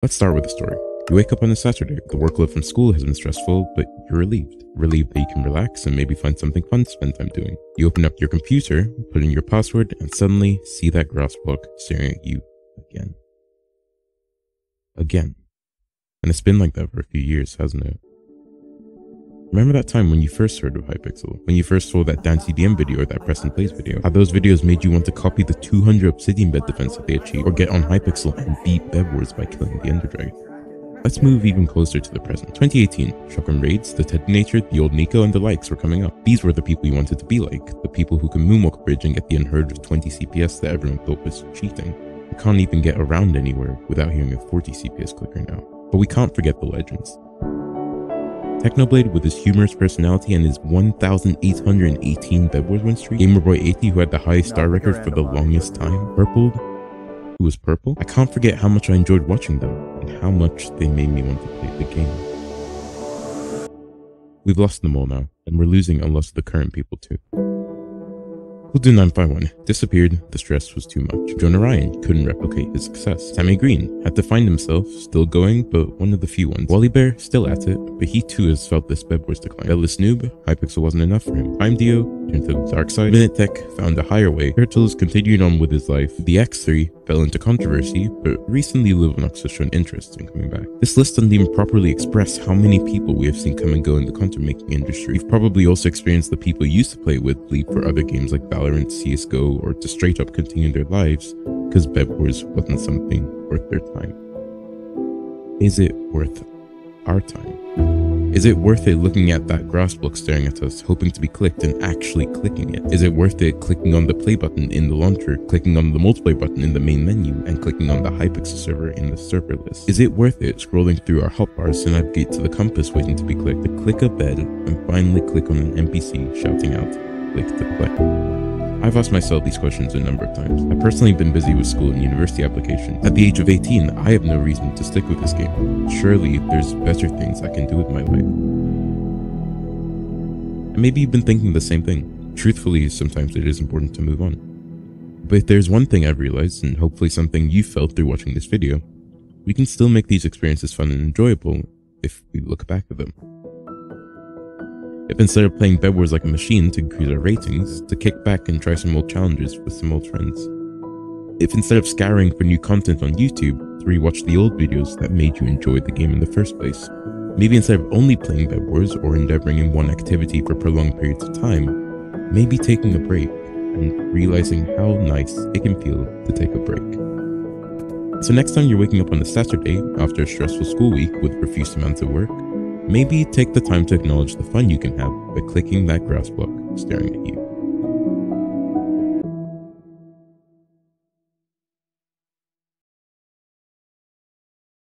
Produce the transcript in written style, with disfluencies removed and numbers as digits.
Let's start with the story. You wake up on a Saturday, the workload from school has been stressful, but you're relieved. Relieved that you can relax and maybe find something fun to spend time doing. You open up your computer, put in your password, and suddenly see that grass block staring at you again. Again. And it's been like that for a few years, hasn't it? Remember that time when you first heard of Hypixel? When you first saw that Davinci DM video or that press and plays video? How those videos made you want to copy the 200 obsidian bed defense that they achieved, or get on Hypixel and beat Bedwars by killing the Ender Dragon. Let's move even closer to the present. 2018, shotgun raids, the Ted Nature, the old Nico, and the likes were coming up. These were the people you wanted to be like, the people who can moonwalk a bridge and get the unheard of 20 CPS that everyone thought was cheating. We can't even get around anywhere without hearing a 40 CPS clicker now. But we can't forget the legends. Technoblade with his humorous personality and his 1,818 Bedwars win streak. Gamerboy80 who had the highest star record for the longest time. Purpled, who was purple. I can't forget how much I enjoyed watching them and how much they made me want to play the game. We've lost them all now, and we're losing a lot of the current people too. We'll do 951. Disappeared, the stress was too much. Jonah Ryan couldn't replicate his success. Sammy Green had to find himself, still going, but one of the few ones. Wally Bear, still at it, but he too has felt this Bedwars decline. Ellis Noob, Hypixel wasn't enough for him. Time Dio turned to the dark side. Minute Tech found a higher way. Turtles continued on with his life. The X3 fell into controversy, but recently Livenox has shown interest in coming back. This list doesn't even properly express how many people we have seen come and go in the content making industry. You've probably also experienced the people you used to play with leave for other games like Valorant, CSGO, or to straight up continue their lives because Bedwars wasn't something worth their time. Is it worth our time? Is it worth it looking at that grass block staring at us, hoping to be clicked and actually clicking it? Is it worth it clicking on the play button in the launcher, clicking on the multiplayer button in the main menu, and clicking on the Hypixel server in the server list? Is it worth it scrolling through our hotbars to navigate to the compass waiting to be clicked, to click a bed, and finally click on an NPC shouting out, click to play? I've asked myself these questions a number of times. I've personally been busy with school and university applications. At the age of 18, I have no reason to stick with this game. Surely there's better things I can do with my life. And maybe you've been thinking the same thing. Truthfully, sometimes it is important to move on. But if there's one thing I've realized, and hopefully something you felt through watching this video, we can still make these experiences fun and enjoyable if we look back at them. If instead of playing Bedwars like a machine to increase our ratings, to kick back and try some old challenges with some old friends. If instead of scouring for new content on YouTube, to rewatch the old videos that made you enjoy the game in the first place. Maybe instead of only playing Bedwars or endeavoring in one activity for prolonged periods of time, maybe taking a break and realizing how nice it can feel to take a break. So next time you're waking up on a Saturday after a stressful school week with profuse amounts of work, maybe take the time to acknowledge the fun you can have by clicking that grass block staring at you.